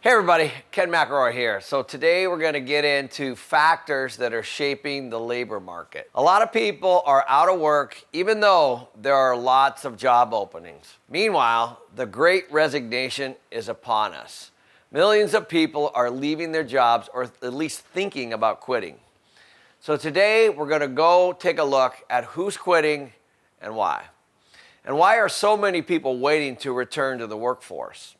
Hey everybody, Ken McElroy here. So today we're going to get into factors that are shaping the labor market. A lot of people are out of work even though there are lots of job openings. Meanwhile, the great resignation is upon us. Millions of people are leaving their jobs or at least thinking about quitting. So today we're going to go take a look at who's quitting and why. And why are so many people waiting to return to the workforce?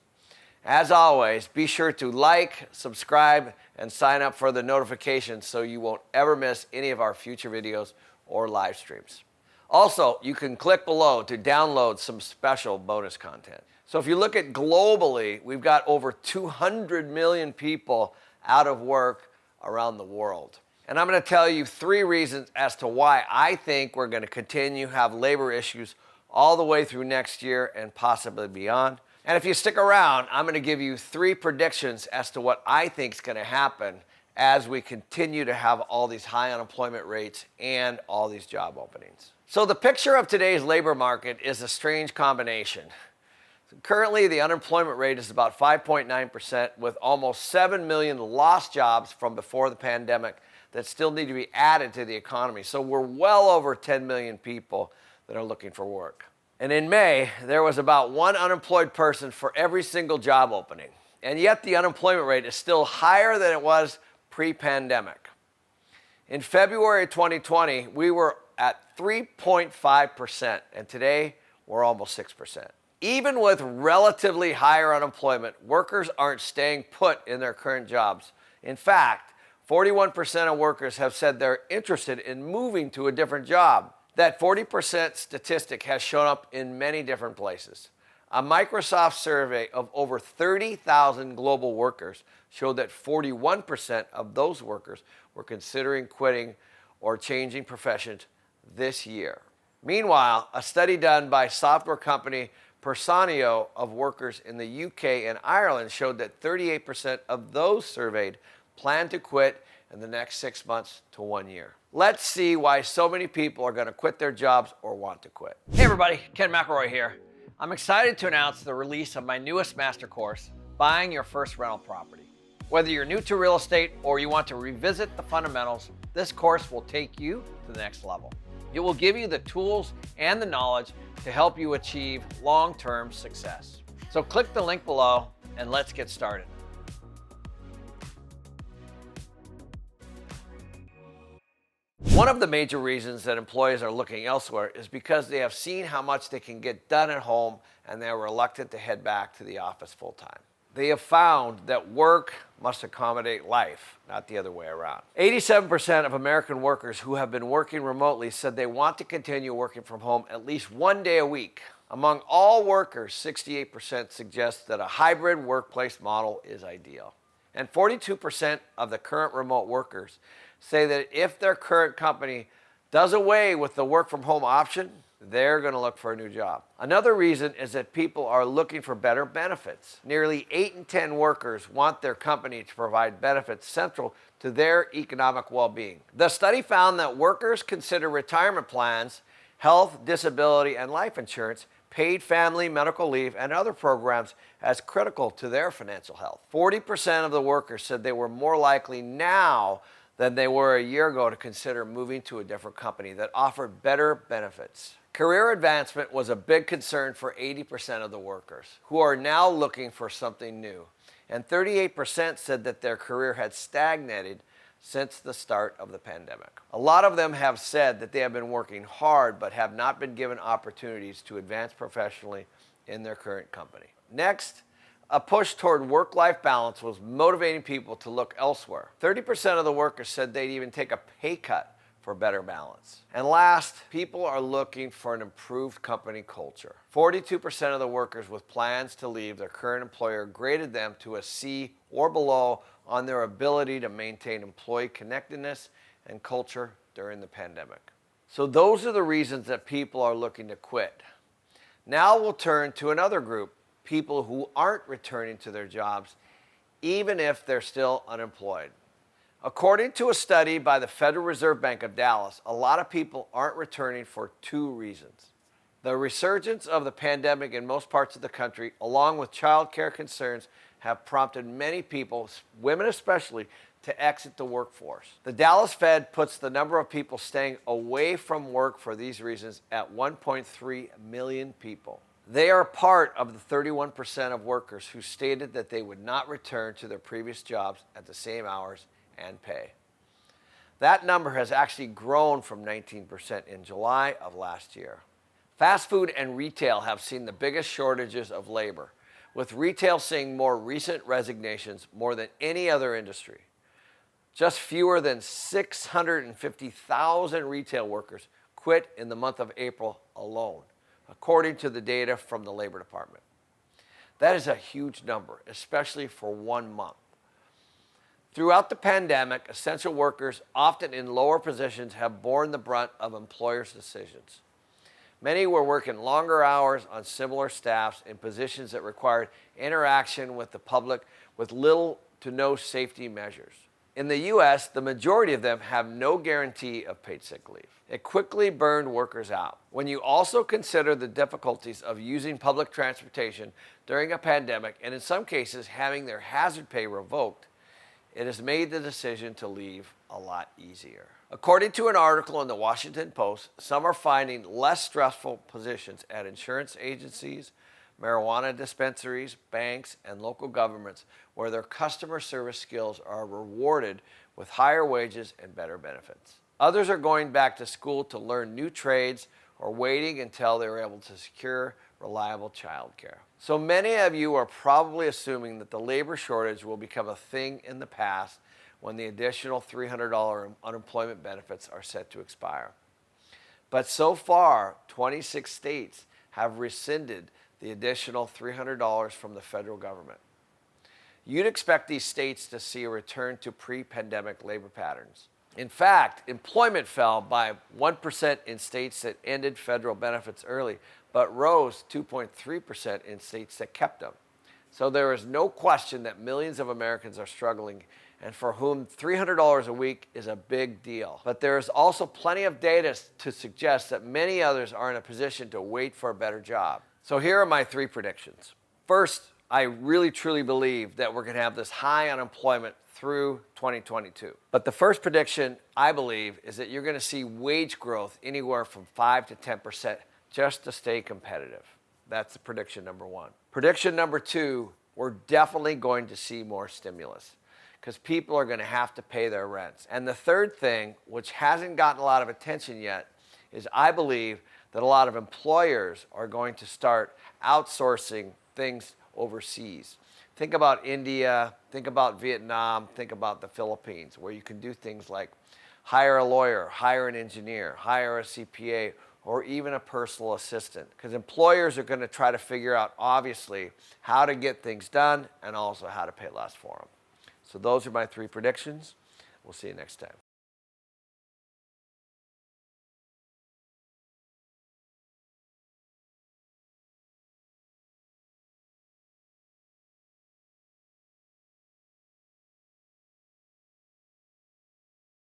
As always, be sure to like, subscribe, and sign up for the notifications so you won't ever miss any of our future videos or live streams. Also, you can click below to download some special bonus content. So if you look at globally, we've got over 200 million people out of work around the world. And I'm going to tell you 3 reasons as to why I think we're going to continue to have labor issues all the way through next year and possibly beyond. And if you stick around, I'm going to give you 3 predictions as to what I think is going to happen as we continue to have all these high unemployment rates and all these job openings. So the picture of today's labor market is a strange combination. Currently, the unemployment rate is about 5.9% with almost 7 million lost jobs from before the pandemic that still need to be added to the economy. So we're well over 10 million people that are looking for work. And in May, there was about 1 unemployed person for every single job opening. And yet the unemployment rate is still higher than it was pre-pandemic. In February 2020, we were at 3.5%, and today we're almost 6%. Even with relatively higher unemployment, workers aren't staying put in their current jobs. In fact, 41% of workers have said they're interested in moving to a different job. That 40% statistic has shown up in many different places. A Microsoft survey of over 30,000 global workers showed that 41% of those workers were considering quitting or changing professions this year. Meanwhile, a study done by software company Personio of workers in the UK and Ireland showed that 38% of those surveyed plan to quit in the next 6 months to 1 year. Let's see why so many people are going to quit their jobs or want to quit. Hey everybody, Ken McElroy here. I'm excited to announce the release of my newest master course, Buying Your First Rental Property. Whether you're new to real estate or you want to revisit the fundamentals, this course will take you to the next level. It will give you the tools and the knowledge to help you achieve long-term success. So click the link below and let's get started. One of the major reasons that employees are looking elsewhere is because they have seen how much they can get done at home and they're reluctant to head back to the office full-time. They have found that work must accommodate life, not the other way around. 87% of American workers who have been working remotely said they want to continue working from home at least 1 day a week. Among all workers, 68% suggest that a hybrid workplace model is ideal. And 42% of the current remote workers say that if their current company does away with the work from home option, they're going to look for a new job. Another reason is that people are looking for better benefits. Nearly 8 in 10 workers want their company to provide benefits central to their economic well-being. The study found that workers consider retirement plans, health, disability, and life insurance, paid family medical leave, and other programs as critical to their financial health. 40% of the workers said they were more likely now than they were a year ago to consider moving to a different company that offered better benefits. Career advancement was a big concern for 80% of the workers, who are now looking for something new. And 38% said that their career had stagnated since the start of the pandemic. A lot of them have said that they have been working hard but have not been given opportunities to advance professionally in their current company. Next, a push toward work-life balance was motivating people to look elsewhere. 30% of the workers said they'd even take a pay cut for better balance. And last, people are looking for an improved company culture. 42% of the workers with plans to leave their current employer graded them to a C or below on their ability to maintain employee connectedness and culture during the pandemic. So those are the reasons that people are looking to quit. Now we'll turn to another group, people who aren't returning to their jobs, even if they're still unemployed. According to a study by the Federal Reserve Bank of Dallas, a lot of people aren't returning for 2 reasons. The resurgence of the pandemic in most parts of the country, along with child care concerns, have prompted many people, women especially, to exit the workforce. The Dallas Fed puts the number of people staying away from work for these reasons at 1.3 million people. They are part of the 31% of workers who stated that they would not return to their previous jobs at the same hours and pay. That number has actually grown from 19% in July of last year. Fast food and retail have seen the biggest shortages of labor, with retail seeing more recent resignations more than any other industry. Just fewer than 650,000 retail workers quit in the month of April alone, according to the data from the Labor Department. That is a huge number, especially for 1 month. Throughout the pandemic, essential workers, often in lower positions, have borne the brunt of employers' decisions. Many were working longer hours on similar staffs in positions that required interaction with the public with little to no safety measures. In the U.S., the majority of them have no guarantee of paid sick leave. It quickly burned workers out. When you also consider the difficulties of using public transportation during a pandemic, and in some cases having their hazard pay revoked, it has made the decision to leave a lot easier. According to an article in the Washington Post, some are finding less stressful positions at insurance agencies, marijuana dispensaries, banks, and local governments where their customer service skills are rewarded with higher wages and better benefits. Others are going back to school to learn new trades or waiting until they are able to secure reliable childcare. So many of you are probably assuming that the labor shortage will become a thing in the past when the additional $300 unemployment benefits are set to expire. But so far, 26 states have rescinded the additional $300 from the federal government. You'd expect these states to see a return to pre-pandemic labor patterns. In fact, employment fell by 1% in states that ended federal benefits early, but rose 2.3% in states that kept them. So there is no question that millions of Americans are struggling and for whom $300 a week is a big deal. But there is also plenty of data to suggest that many others are in a position to wait for a better job. So here are my 3 predictions. First, I really truly believe that we're going to have this high unemployment through 2022. But the first prediction, I believe, is that you're going to see wage growth anywhere from 5 to 10% just to stay competitive. That's the prediction number 1. Prediction number 2, we're definitely going to see more stimulus because people are going to have to pay their rents. And the third thing, which hasn't gotten a lot of attention yet, is I believe that a lot of employers are going to start outsourcing things overseas. Think about India, think about Vietnam, think about the Philippines, where you can do things like hire a lawyer, hire an engineer, hire a CPA, or even a personal assistant. Because employers are going to try to figure out, obviously, how to get things done and also how to pay less for them. So those are my 3 predictions. We'll see you next time.